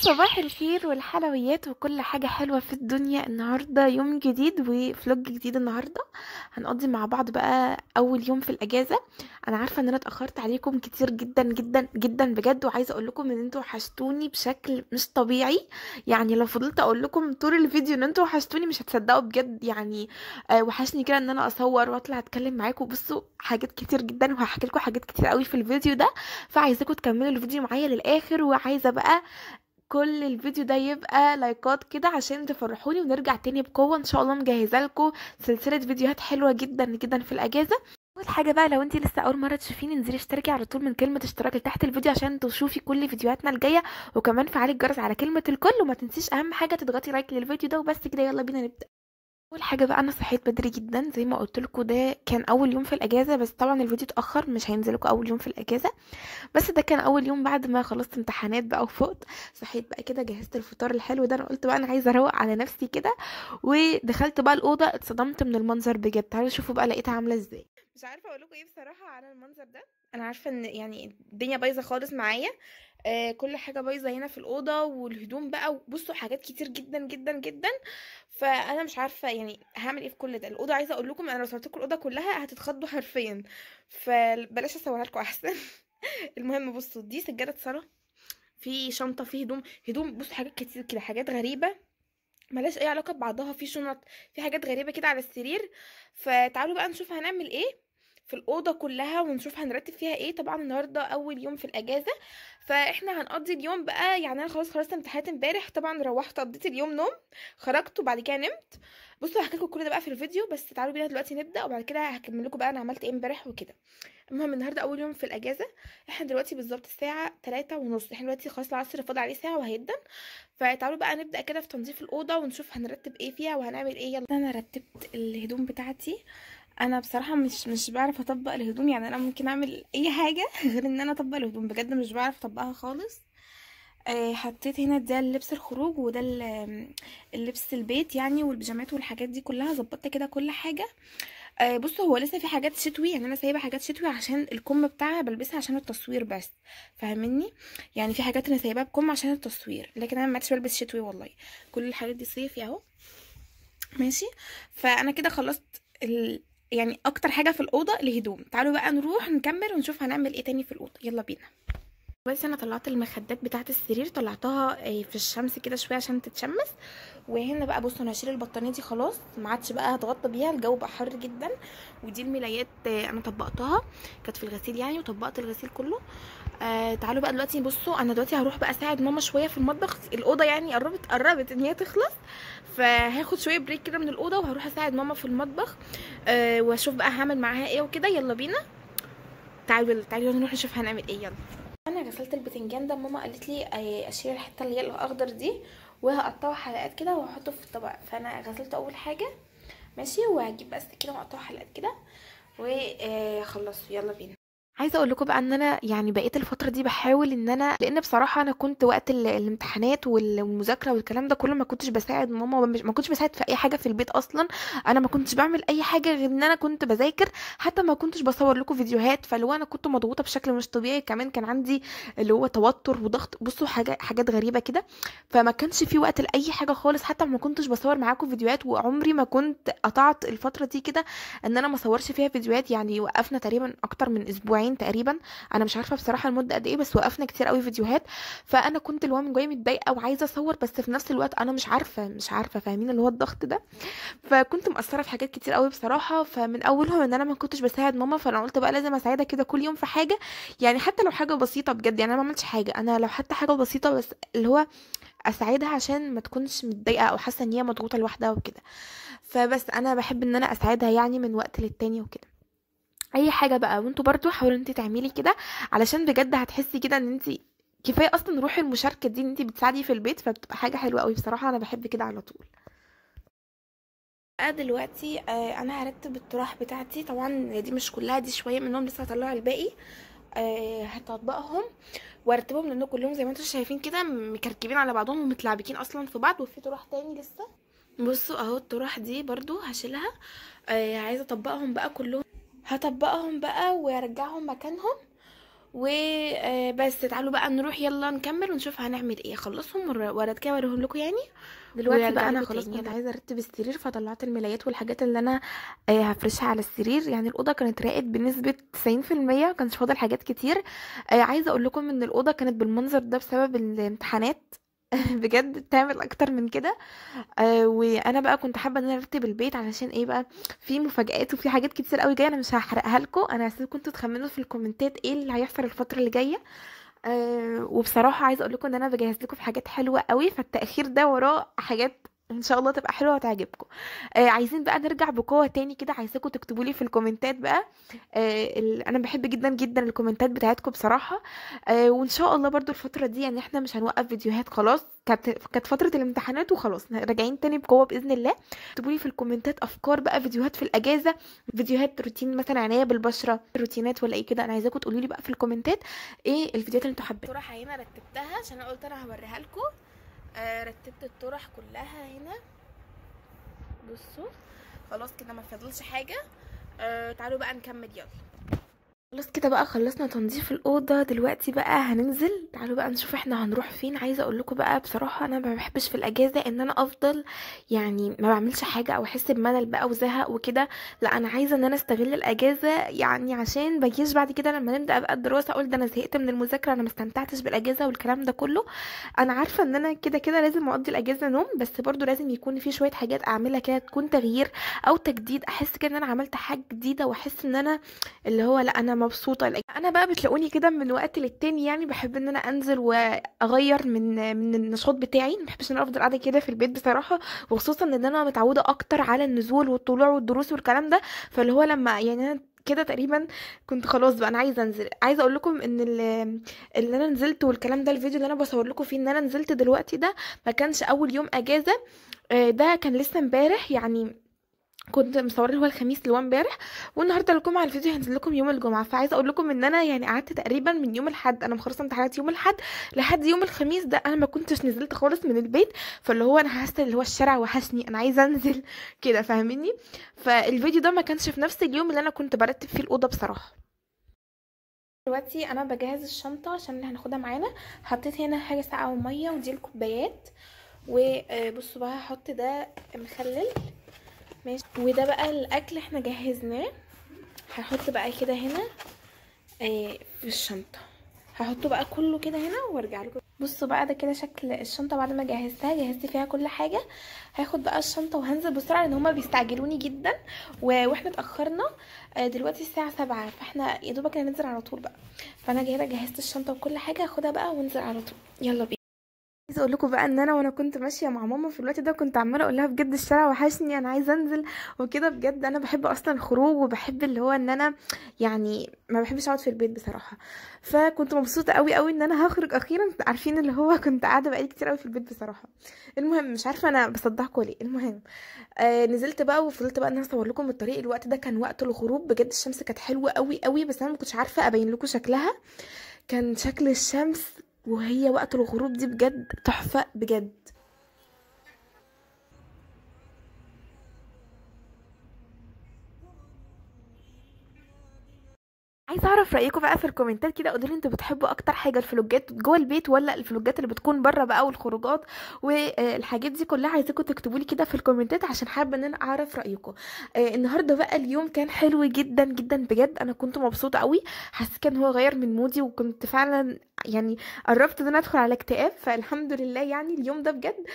صباح الخير والحلويات وكل حاجة حلوة في الدنيا. النهاردة يوم جديد وفلوج جديد. النهاردة هنقضي مع بعض بقى أول يوم في الأجازة. أنا عارفة إن أنا اتأخرت عليكم كتير جدا جدا جدا بجد، وعايزة أقول لكم إن انتوا وحشتوني بشكل مش طبيعي. يعني لو فضلت أقول لكم طول الفيديو إن انتوا وحشتوني مش هتصدقوا بجد يعني. وحشني كده إن أنا أصور وأطلع أتكلم معاكم. بصوا حاجات كتير جدا، وهحكي لكم حاجات كتير قوي في الفيديو ده، فعايزاكم تكملوا الفيديو معايا للآخر. وعايزة بقى كل الفيديو ده يبقى لايكات كده عشان تفرحوني ونرجع تاني بقوة ان شاء الله. مجهزه لكم سلسلة فيديوهات حلوة جدا جدا في الاجازة. اول حاجة بقى، لو انتي لسه اول مرة تشوفيني انزلي اشتركي على طول من كلمة اشتراك اللي تحت الفيديو عشان تشوفي كل فيديوهاتنا الجاية، وكمان فعلي الجرس على كلمة الكل، وما تنسيش اهم حاجة تضغطي لايك للفيديو ده. وبس كده، يلا بينا نبدأ. اول حاجه بقى، انا صحيت بدري جدا زي ما قلت لكم، ده كان اول يوم في الاجازه، بس طبعا الفيديو اتاخر مش هينزل لكم اول يوم في الاجازه. بس ده كان اول يوم بعد ما خلصت امتحانات بقى وفقت. صحيت بقى كده، جهزت الفطار الحلو ده. انا قلت بقى انا عايزه اروق على نفسي كده، ودخلت بقى الاوضه. اتصدمت من المنظر بجد. تعالوا شوفوا بقى لقيتها عامله ازاي. مش عارفه اقول لكم ايه بصراحه على المنظر ده. انا عارفه ان يعني الدنيا بايظه خالص معايا. كل حاجه بايظه هنا في الاوضه، والهدوم بقى، بصوا حاجات كتير جدا جدا جدا. فانا مش عارفه يعني هعمل ايه في كل ده. الاوضه عايزه اقول لكم انا لو صورت لكم الاوضه كلها هتتخضوا حرفيا، فبلاش اصورها لكم احسن. المهم بصوا، دي سجاده صلاه، في شنطه، في هدوم. بصوا حاجات كتير كده، حاجات غريبه ملهاش اي علاقه ببعضها، في شنط، في حاجات غريبه كده على السرير. فتعالوا بقى نشوف هنعمل ايه في الاوضه كلها، ونشوف هنرتب فيها ايه. طبعا النهارده اول يوم في الاجازه، فاحنا هنقضي اليوم بقى. يعني انا خلاص خلصت امتحانات امبارح، طبعا روحت قضيت اليوم نوم، خرجت وبعد كده نمت. بصوا هحكي لكم كل ده بقى في الفيديو، بس تعالوا بينا دلوقتي نبدا، وبعد كده هكمل لكم بقى انا عملت ايه امبارح وكده. المهم النهارده اول يوم في الاجازه. احنا دلوقتي بالظبط الساعه 3:30. احنا دلوقتي خلاص العصر فاضل عليه ساعه وهيبدا. فتعالوا بقى نبدأ كده في تنظيف الأوضة، ونشوف هنرتب ايه فيها وهنعمل ايه. يلا، انا رتبت الهدوم بتاعتي. انا بصراحة مش بعرف اطبق الهدوم، يعني انا ممكن اعمل اي حاجة غير ان انا اطبق الهدوم، بجد مش بعرف اطبقها خالص. حطيت هنا ده اللبس الخروج، وده اللبس البيت يعني، والبيجامات والحاجات دي كلها. ظبطت كده كل حاجة. بصوا هو لسه في حاجات شتوي، يعني انا سايبه حاجات شتوي عشان الكم بتاعها بلبسها عشان التصوير بس، فاهمني؟ يعني في حاجات انا سايباها بكم عشان التصوير، لكن انا ما عادش بلبس شتوي والله. كل الحاجات دي صيفي اهو. ماشي. فانا كده خلصت يعني اكتر حاجه في الاوضه الهدوم. تعالوا بقى نروح نكمل ونشوف هنعمل ايه تاني في الاوضه. يلا بينا. بس انا طلعت المخدات بتاعه السرير، طلعتها في الشمس كده شويه عشان تتشمس. وهنا بقى بصوا، انا هشيل البطانيه دي خلاص، ما عادش بقى هتغطى بيها، الجو بقى حر جدا. ودي الملايات انا طبقتها، كانت في الغسيل يعني، وطبقت الغسيل كله. تعالوا بقى دلوقتي بصوا، انا دلوقتي هروح بقى اساعد ماما شويه في المطبخ. الاوضه يعني قربت ان هي تخلص، فهاخد شويه بريك كده من الاوضه وهروح اساعد ماما في المطبخ. واشوف بقى هعمل معاها ايه وكده. يلا بينا. تعالوا نروح نشوف هنعمل ايه. يلا. انا غسلت البتنجان ده، ماما قالت لي اشيل الحته اللي هي الاخضر دي، وهقطعه حلقات كده وهحطه في الطبق. فانا غسلته اول حاجه. ماشي. وهجيب بس كده واقطعه حلقات كده وخلصوا. يلا بينا. عايزه اقول لكم بقى ان انا يعني بقيت الفتره دي بحاول ان انا، لان بصراحه انا كنت وقت الامتحانات والمذاكره والكلام ده كله ما كنتش بساعد ماما، ما كنتش بساعد في اي حاجه في البيت اصلا. انا ما كنتش بعمل اي حاجه غير ان انا كنت بذاكر. حتى ما كنتش بصور لكم فيديوهات، فلو انا كنت مضغوطه بشكل مش طبيعي، كمان كان عندي اللي هو توتر وضغط. بصوا حاجات غريبه كده. فما كانش في وقت لاي حاجه خالص، حتى ما كنتش بصور معاكم فيديوهات. وعمري ما كنت قطعت الفتره دي كده ان انا ما صورش فيها فيديوهات. يعني وقفنا تقريبا اكتر من اسبوعين تقريبا. انا مش عارفه بصراحه المده قد ايه، بس وقفنا كتير قوي فيديوهات. فانا كنت اللي هو من جوايا متضايقه وعايزه اصور، بس في نفس الوقت انا مش عارفه فاهمين اللي هو الضغط ده. فكنت مقصره في حاجات كتير قوي بصراحه. فمن اولهم ان انا ما كنتش بساعد ماما، فانا قلت بقى لازم اساعدها كده كل يوم في حاجه. يعني حتى لو حاجه بسيطه بجد، يعني انا ما عملتش حاجه، انا لو حتى حاجه بسيطه بس اللي هو اساعدها عشان ما تكونش متضايقه او حاسه ان هي مضغوطه لوحدها وكده. فبس انا بحب ان انا اساعدها يعني من وقت للتاني وكده. اي حاجه بقى، وانتوا برضو حاولوا انت تعملي كده، علشان بجد هتحسي كده ان انت كفايه اصلا روح المشاركه دي، ان انت بتساعدي في البيت، فبتبقى حاجه حلوه قوي بصراحه. انا بحب كده على طول. دلوقتي انا هرتب الطرح بتاعتي. طبعا دي مش كلها، دي شويه منهم لسه هطلع الباقي. هطبقهم وارتبهم، لان كلهم زي ما انتم شايفين كده مكركبين على بعضهم ومتلعبكين اصلا في بعض. وفي طرح تاني لسه. بصوا اهو الطرح دي برضو هشيلها. عايزه اطبقهم بقى كلهم. هطبقهم بقى وارجعهم مكانهم. وبس تعالوا بقى نروح، يلا نكمل ونشوف هنعمل ايه. اخلصهم ورا كده اوريهم لكم يعني. دلوقتي بقى انا خلاص كنت عايزه ارتب السرير، فطلعت الملايات والحاجات اللي انا هفرشها على السرير. يعني الاوضه كانت راقت بنسبه 90%، ما كانش فاضل حاجات كتير. عايزه اقول لكم ان الاوضه كانت بالمنظر ده بسبب الامتحانات. بجد بتعمل اكتر من كده. وانا بقى كنت حابه ان انا ارتب البيت، علشان ايه بقى؟ في مفاجآت وفي حاجات كتير قوي جايه، انا مش هحرقها لكم. انا هسيبكم انتوا تخمنوا في الكومنتات ايه اللي هيحصل الفتره اللي جايه. وبصراحه عايزه اقول لكم ان انا بجهز لكم في حاجات حلوه قوي، فالتاخير ده وراه حاجات ان شاء الله تبقى حلوه وتعجبكم. عايزين بقى نرجع بقوه تاني كده، عايزاكم تكتبوا لي في الكومنتات بقى. انا بحب جدا جدا الكومنتات بتاعتكم بصراحه. وان شاء الله برضو الفتره دي يعني احنا مش هنوقف فيديوهات خلاص. كانت فتره الامتحانات وخلاص راجعين تاني بقوه باذن الله. اكتبوا لي في الكومنتات افكار بقى فيديوهات في الاجازه، فيديوهات روتين مثلا عنايه بالبشره، روتينات ولا ايه كده. انا عايزاكم تقولوا لي بقى في الكومنتات ايه الفيديوهات اللي انتوا حابين. الطرح هنا رتبتها عشان انا قلت انا هوريها لكم. رتبت الطرح كلها هنا، بصوا خلاص كده ما فاضلش حاجه. تعالوا بقى نكمل يلا. خلاص كده بقى خلصنا تنظيف الاوضه، دلوقتي بقى هننزل. تعالوا بقى نشوف احنا هنروح فين. عايزه اقول لكم بقى بصراحه انا ما بحبش في الاجازه ان انا افضل يعني ما بعملش حاجه او احس بملل بقى وزهق وكده. لا انا عايزه ان انا استغل الاجازه، يعني عشان بجيش بعد كده لما نبدا بقى الدراسه اقول ده انا زهقت من المذاكره، انا ما استمتعتش بالاجازه والكلام ده كله. انا عارفه ان انا كده كده لازم اقضي الاجازه نوم، بس برضو لازم يكون في شويه حاجات اعملها كده تكون تغيير او تجديد، احس كده ان انا عملت حاجه جديده واحس ان انا اللي هو لا انا مبسوطه. انا بقى بتلاقوني كده من وقت للتاني يعني بحب ان انا انزل واغير من النشاط بتاعي. ما بحبش ان انا افضل قاعده كده في البيت بصراحه، وخصوصا ان انا متعوده اكتر على النزول والطلوع والدروس والكلام ده. فاللي هو لما يعني انا كده تقريبا كنت خلاص بقى انا عايزه انزل. عايزه اقول لكم ان اللي انا نزلت والكلام ده، الفيديو اللي انا بصور لكم فيه ان انا نزلت دلوقتي ده ما كانش اول يوم اجازه. ده كان لسه امبارح، يعني كنت مصوره اللي هو الخميس اللي هو امبارح، والنهارده الجمعه الفيديو هينزل لكم يوم الجمعه. فعايزه اقول لكم ان انا يعني قعدت تقريبا من يوم الاحد، انا مخلصه امتحانات يوم الاحد لحد يوم الخميس ده انا ما كنتش نزلت خالص من البيت. فاللي هو انا حاسه اللي هو الشارع وحشني، انا عايزه انزل كده فاهميني. فالفيديو ده ما كانش في نفس اليوم اللي انا كنت برتب فيه الاوضه بصراحه. دلوقتي انا بجهز الشنطه عشان هناخدها معانا. حطيت هنا حاجه ساقعه وميه ودي الكوبايات. وبصوا بقى هحط ده مخلل ماشي، وده بقى الاكل احنا جهزناه. هحط بقى كده هنا في الشنطه، هحطه بقى كله كده هنا وارجع لكم. بصوا بقى ده كده شكل الشنطه بعد ما جهزتها، جهزت فيها كل حاجه. هاخد بقى الشنطه وهنزل بسرعه لان هما بيستعجلوني جدا واحنا اتاخرنا. دلوقتي الساعه 7، فاحنا يا دوبك هننزل على طول بقى. فانا كده جهزت الشنطه وكل حاجه، هاخدها بقى وننزل على طول. يلا بينا. عايزه اقول لكم بقى ان انا وانا كنت ماشيه مع ماما في الوقت ده كنت عماله اقول لها بجد الشارع وحشني، انا عايزه انزل وكده. بجد انا بحب اصلا الخروج وبحب اللي هو ان انا يعني ما بحبش اقعد في البيت بصراحه. فكنت مبسوطه قوي قوي ان انا هخرج اخيرا. عارفين اللي هو كنت قاعده بقالي كتير قوي في البيت بصراحه. المهم مش عارفه انا بصدعكم ليه. المهم نزلت بقى وفضلت بقى ان انا اصور لكم الطريق. الوقت ده كان وقت الغروب، بجد الشمس كانت حلوه قوي قوي، بس انا ما كنتش عارفه ابين لكم شكلها. كان شكل الشمس وهي وقت الغروب دي بجد تحفة بجد. عايزه اعرف رايكم بقى في الكومنتات كده، قولوا لي انتوا بتحبوا اكتر حاجه الفلوجات جوه البيت ولا الفلوجات اللي بتكون بره بقى والخروجات والحاجات دي كلها. عايزاكم تكتبوا لي كده في الكومنتات عشان حابه ان انا اعرف رايكم. النهارده بقى اليوم كان حلو جدا جدا بجد، انا كنت مبسوطه قوي. حسيت ان هو غير من مودي وكنت فعلا يعني قربت ان انا ادخل على اكتئاب. فالحمد لله يعني اليوم ده بجد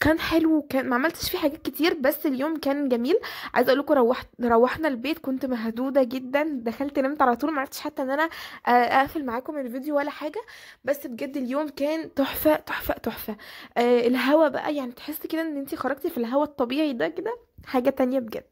كان حلو، كان ما عملتش فيه حاجات كتير بس اليوم كان جميل. عايزه اقول لكم روحنا البيت كنت مهدوده جدا، دخلت نمت على طول، ما عرفتش حتى ان انا اقفل معاكم الفيديو ولا حاجه. بس بجد اليوم كان تحفه تحفه تحفه. الهوا بقى يعني تحس كده ان انتي خرجتي في الهوا الطبيعي ده كده حاجه تانية بجد.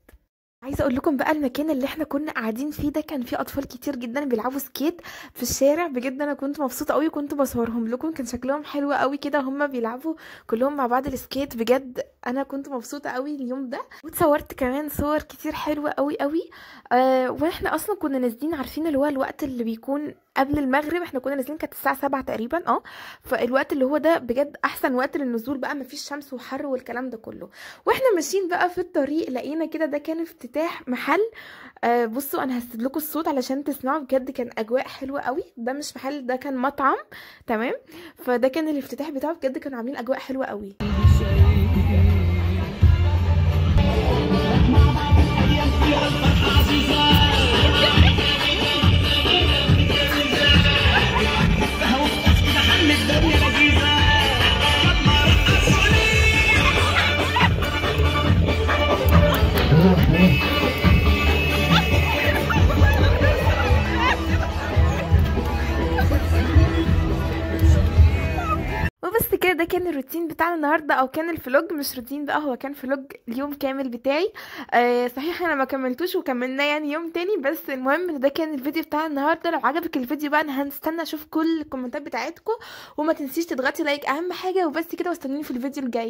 عايزه اقول لكم بقى المكان اللي احنا كنا قاعدين فيه ده كان فيه اطفال كتير جدا بيلعبوا سكيت في الشارع. بجد انا كنت مبسوطه قوي، كنت بصورهم لكم، كان شكلهم حلو قوي كده هما بيلعبوا كلهم مع بعض السكيت. بجد انا كنت مبسوطه قوي اليوم ده، وتصورت كمان صور كتير حلوه قوي قوي. واحنا اصلا كنا نازلين عارفين اللي هو الوقت اللي بيكون قبل المغرب، احنا كنا نازلين كانت الساعه 7 تقريبا. فالوقت اللي هو ده بجد احسن وقت للنزول بقى، مفيش شمس وحر والكلام ده كله. واحنا ماشيين بقى في الطريق لقينا كده ده كان افتتاح محل. بصوا انا هسيب لكم الصوت علشان تسمعوا، بجد كان اجواء حلوه قوي. ده مش محل، ده كان مطعم. تمام. فده كان الافتتاح بتاعه، بجد كانوا عاملين اجواء حلوه قوي. وبس كده، ده كان الروتين بتاعنا النهارده، او كان الفلوج مش روتين بقى، هو كان فلوج اليوم كامل بتاعي. صحيح انا ما كملتوش وكملناه يعني يوم تاني، بس المهم ان ده كان الفيديو بتاع النهارده. لو عجبك الفيديو بقى انا هنستنى اشوف كل الكومنتات بتاعتكم، وما تنسيش تضغطي لايك اهم حاجه. وبس كده، واستنوني في الفيديو الجاي.